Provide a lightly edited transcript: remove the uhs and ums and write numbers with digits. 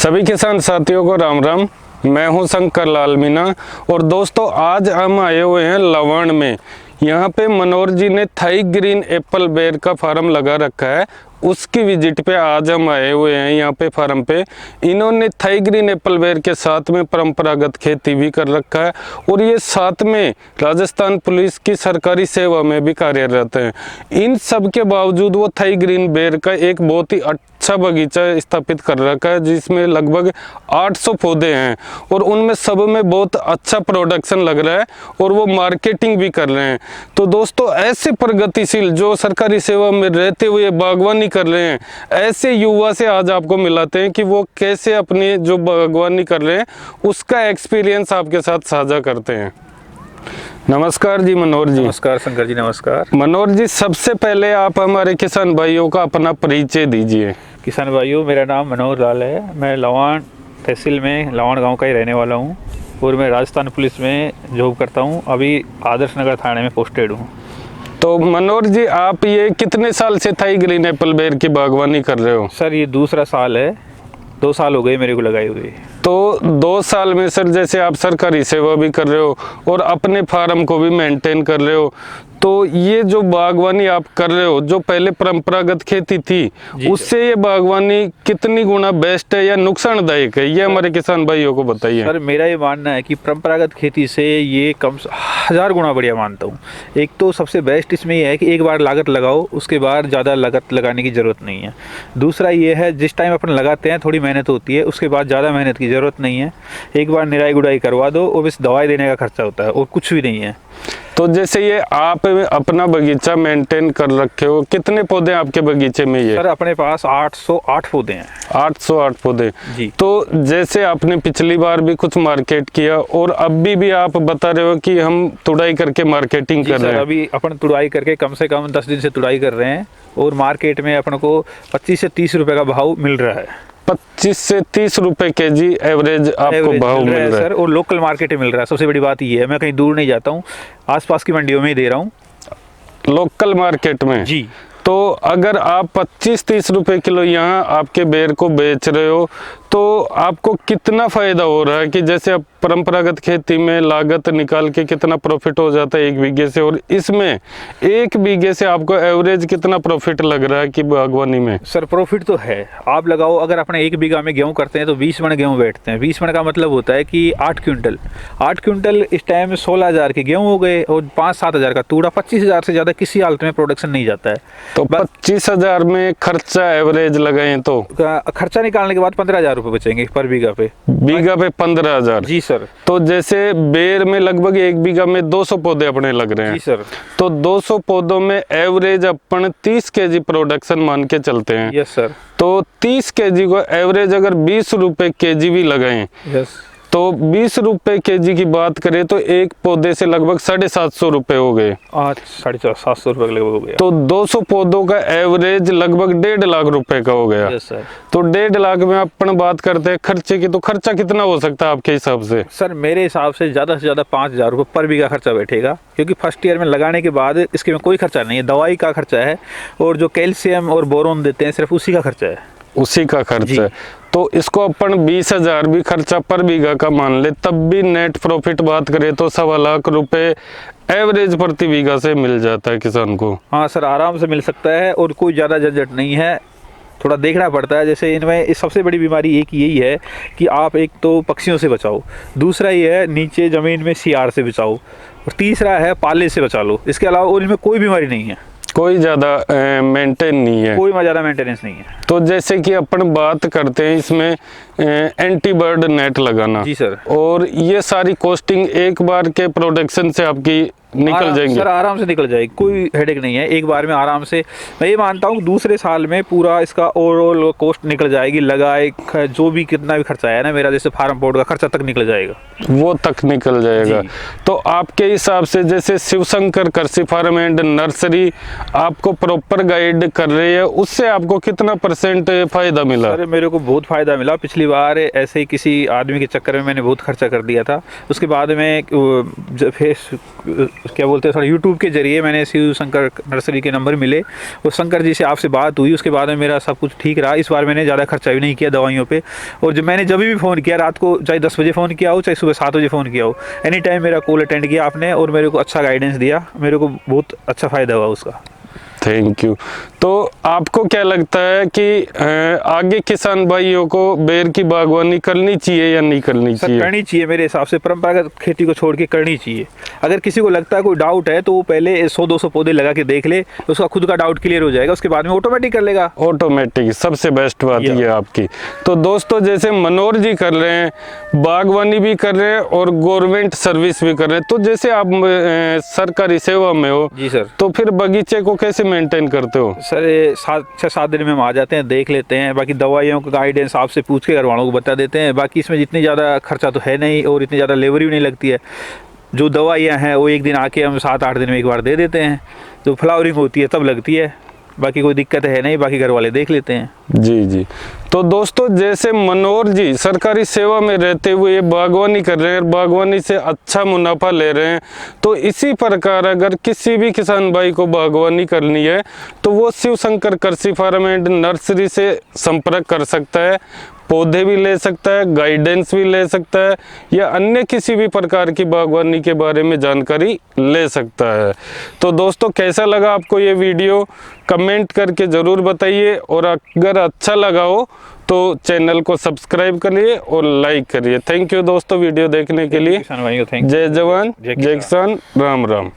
सभी किसान साथियों को राम राम। मैं हूं शंकर लाल मीना और दोस्तों आज हम आए हुए हैं लवाण में। यहाँ पे मनोहर जी ने थाई ग्रीन एप्पल बेर का फार्म लगा रखा है, उसकी विजिट पे आज हम आए हुए हैं यहाँ पे फार्म पे। इन्होंने थाई ग्रीन एप्पल बेर के साथ में परंपरागत खेती भी कर रखा है और ये साथ में राजस्थान पुलिस की सरकारी सेवा में भी कार्यरत हैं। इन सब के बावजूद वो थाई ग्रीन बेर का एक बहुत ही अच्छा बगीचा स्थापित कर रखा है जिसमें लगभग 800 पौधे हैं और उनमें सब में बहुत अच्छा प्रोडक्शन लग रहा है और वो मार्केटिंग भी कर रहे हैं। तो दोस्तों ऐसे प्रगतिशील जो सरकारी सेवा में रहते हुए बागवानी कर रहे हैं, ऐसे युवा से आज आपको मिलाते हैं कि वो कैसे अपनी जो बागवानी कर रहे हैं उसका एक्सपीरियंस आपके साथ साझा करते हैं। नमस्कार जी मनोहर जी। नमस्कार शंकर जी, नमस्कार। मनोहर जी, सबसे पहले आप हमारे किसान भाइयों का अपना परिचय दीजिए। किसान भाइयों, मेरा नाम मनोहर लाल है। मैं लवाण तहसील में लवाण गांव का ही रहने वाला हूं और मैं राजस्थान पुलिस में जॉब करता हूं। अभी आदर्श नगर थाने में पोस्टेड हूं। तो मनोहर जी, आप ये कितने साल से थाई ग्रीन एप्पल बेर की बागवानी कर रहे हो? सर ये दूसरा साल है, 2 साल हो गए मेरे को लगाए हुए। तो 2 साल में सर जैसे आप सरकारी सेवा भी कर रहे हो और अपने फार्म को भी मेंटेन कर रहे हो, तो ये जो बागवानी आप कर रहे हो, जो पहले परंपरागत खेती थी उससे ये बागवानी कितनी गुना बेस्ट है या नुकसानदायक है, ये हमारे किसान भाइयों को बताइए। सर मेरा ये मानना है कि परंपरागत खेती से ये कम 1000 गुना बढ़िया मानता हूँ। एक तो सबसे बेस्ट इसमें ये है कि एक बार लागत लगाओ, उसके बाद ज़्यादा लागत लगाने की ज़रूरत नहीं है। दूसरा ये है जिस टाइम अपन लगाते हैं थोड़ी मेहनत होती है, उसके बाद ज़्यादा मेहनत की ज़रूरत नहीं है। एक बार निराई गुड़ाई करवा दो और बस दवाई देने का खर्चा होता है और कुछ भी नहीं है। तो जैसे ये आप अपना बगीचा मेंटेन कर रखे हो, कितने पौधे आपके बगीचे में? ये सर अपने पास 808 पौधे हैं। 808 पौधे जी। तो जैसे आपने पिछली बार भी कुछ मार्केट किया और अभी भी आप बता रहे हो कि हम तुड़ाई करके मार्केटिंग कर रहे हैं। अभी अपन तुड़ाई करके कम से कम 10 दिन से तुड़ाई कर रहे हैं और मार्केट में अपन को 25 से 30 रुपए का भाव मिल रहा है। 25 से 30 रुपए केजी एवरेज आपको भाव मिल रहा है सर, और लोकल मार्केट में मिल रहा है। सबसे बड़ी बात ये है, मैं कहीं दूर नहीं जाता हूँ, आसपास की मंडियों में ही दे रहा हूँ। लोकल मार्केट में जी। तो अगर आप 25-30 रुपए किलो यहाँ आपके बेर को बेच रहे हो तो आपको कितना फायदा हो रहा है कि जैसे आप परंपरागत खेती में लागत निकाल के कितना प्रॉफिट हो जाता है 1 बीघे से, और इसमें 1 बीघे से आपको एवरेज कितना प्रॉफिट लग रहा है कि बागवानी में? सर प्रॉफिट तो है, आप लगाओ। अगर अपने 1 बीघा में गेहूं करते हैं तो 20 मन गेहूं बैठते हैं। 20 मन का मतलब होता है कि 8 क्विंटल। 8 क्विंटल इस टाइम में 16,000 के गेहूं हो गए और 5-7 का तूड़ा। 25,000 से ज़्यादा किसी हालत में प्रोडक्शन नहीं जाता है। तो 25,000 में खर्चा एवरेज लगाएं तो खर्चा निकालने के बाद 15,000 रुपये बचेंगे पर बीघा पे। बीघा पे 15,000? जी सर। तो जैसे बेर में लगभग 1 बीघा में 200 पौधे अपने लग रहे हैं। जी सर। तो 200 पौधों में एवरेज अपन 30 केजी प्रोडक्शन मान के चलते हैं। Yes sir. तो 30 केजी को एवरेज अगर 20 रुपए केजी भी लगाएं, यस, तो 20 रुपए केजी की बात करें तो एक पौधे से लगभग 750 रुपए हो गए। 750 रुपए लगभग हो गया। तो 200 पौधों का एवरेज लगभग 1.5 लाख रुपए का हो गया। Yes sir. तो 1.5 लाख में अपन बात करते हैं खर्चे की, तो खर्चा कितना हो सकता है आपके हिसाब से? सर मेरे हिसाब से ज़्यादा 5,000 रुपये पर बीघा खर्चा बैठेगा, क्योंकि फर्स्ट ईयर में लगाने के बाद इसके में कोई खर्चा नहीं है। दवाई का खर्चा है और जो कैल्शियम और बोरोन देते हैं सिर्फ उसी का खर्चा है। उसी का खर्चा है। तो इसको अपन 20,000 भी खर्चा पर बीघा का मान ले, तब भी नेट प्रॉफिट बात करें तो 1.25 लाख रुपए एवरेज प्रति बीघा से मिल जाता है किसान को। हाँ सर, आराम से मिल सकता है और कोई ज़्यादा झंझट नहीं है। थोड़ा देखना पड़ता है, जैसे इनमें इस सबसे बड़ी बीमारी एक यही है कि आप एक तो पक्षियों से बचाओ, दूसरा ये है नीचे ज़मीन में सियार से बचाओ, और तीसरा है पाले से बचा लो। इसके अलावा और इनमें कोई बीमारी नहीं है, कोई ज़्यादा मेंटेन नहीं है, कोई ज़्यादा मेंटेनेंस नहीं है। तो जैसे कि अपन बात करते हैं इसमें एंटी बर्ड नेट लगाना। जी सर। और ये सारी कॉस्टिंग एक बार के प्रोडक्शन से आपकी निकल जाएंगे? सर आराम से निकल जाएगी, कोई हेडेक नहीं है। एक बार में आराम से, मैं ये मानता हूँ दूसरे साल में पूरा इसका ओवरऑल कॉस्ट निकल जाएगी। लगाए जो भी कितना भी खर्चा है ना मेरा, जैसे फार्म बोर्ड का खर्चा तक निकल जाएगा, वो तक निकल जाएगा। तो आपके हिसाब से जैसे शिवशंकर कृषि फार्म एंड नर्सरी आपको प्रॉपर गाइड कर रही है, उससे आपको कितना % फायदा मिला? सर मेरे को बहुत फायदा मिला। पिछली बार ऐसे ही किसी आदमी के चक्कर में मैंने बहुत खर्चा कर दिया था। उसके बाद में क्या बोलते हैं, थोड़ा यूट्यूब के जरिए मैंने शिव शंकर नर्सरी के नंबर मिले और शंकर जी से आपसे बात हुई, उसके बाद में मेरा सब कुछ ठीक रहा। इस बार मैंने ज़्यादा खर्चा भी नहीं किया दवाइयों पे। और जब भी फ़ोन किया, रात को चाहे 10 बजे फ़ोन किया हो चाहे सुबह 7 बजे फ़ोन किया हो, एनी टाइम मेरा कॉल अटेंड किया आपने और मेरे को अच्छा गाइडेंस दिया। मेरे को बहुत अच्छा फ़ायदा हुआ उसका। Thank you. तो आपको क्या लगता है कि आगे किसान भाइयों को बेर की बागवानी करनी चाहिए या नहीं करनी सर चाहिए? करनी चाहिए मेरे हिसाब से, परंपरागत खेती को छोड़ के करनी चाहिए। अगर किसी को लगता है कोई डाउट है तो वो पहले 100-200 पौधे लगा के देख ले, उसका खुद का डाउट क्लियर हो जाएगा, उसके बाद में ऑटोमेटिक कर लेगा। ऑटोमेटिक सबसे बेस्ट बात ये आपकी। तो दोस्तों जैसे मनोहर जी कर रहे हैं, बागवानी भी कर रहे हैं और गवर्नमेंट सर्विस भी कर रहे हैं, तो जैसे आप सरकारी सेवा में हो जी सर। तो फिर बगीचे को कैसे मेंटेन करते हो? सर 6-7 दिन में हम आ जाते हैं, देख लेते हैं, बाकी दवाइयों का गाइडेंस आपसे पूछ के घर वालों को बता देते हैं। बाकी इसमें जितनी ज़्यादा खर्चा तो है नहीं और इतनी ज़्यादा लेबर भी नहीं लगती है। जो दवाइयाँ हैं वो एक दिन आके हम 7-8 दिन में एक बार दे देते हैं। जो फ्लावरिंग होती है तब लगती है, बाकी कोई दिक्कत है नहीं, बाकी घर वाले देख लेते हैं। जी जी। तो दोस्तों जैसे मनोहर जी सरकारी सेवा में रहते हुए बागवानी कर रहे हैं, बागवानी से अच्छा मुनाफा ले रहे हैं, तो इसी प्रकार अगर किसी भी किसान भाई को बागवानी करनी है तो वो शिव शंकर कृषि फार्म एंड नर्सरी से संपर्क कर सकता है। पौधे भी ले सकता है, गाइडेंस भी ले सकता है, या अन्य किसी भी प्रकार की बागवानी के बारे में जानकारी ले सकता है। तो दोस्तों कैसा लगा आपको ये वीडियो कमेंट करके ज़रूर बताइए, और अगर अच्छा लगा हो तो चैनल को सब्सक्राइब करिए और लाइक करिए। थैंक यू दोस्तों वीडियो देखने के लिए। किसान भाइयों को थैंक यू। जय जवान जय किसान, राम राम।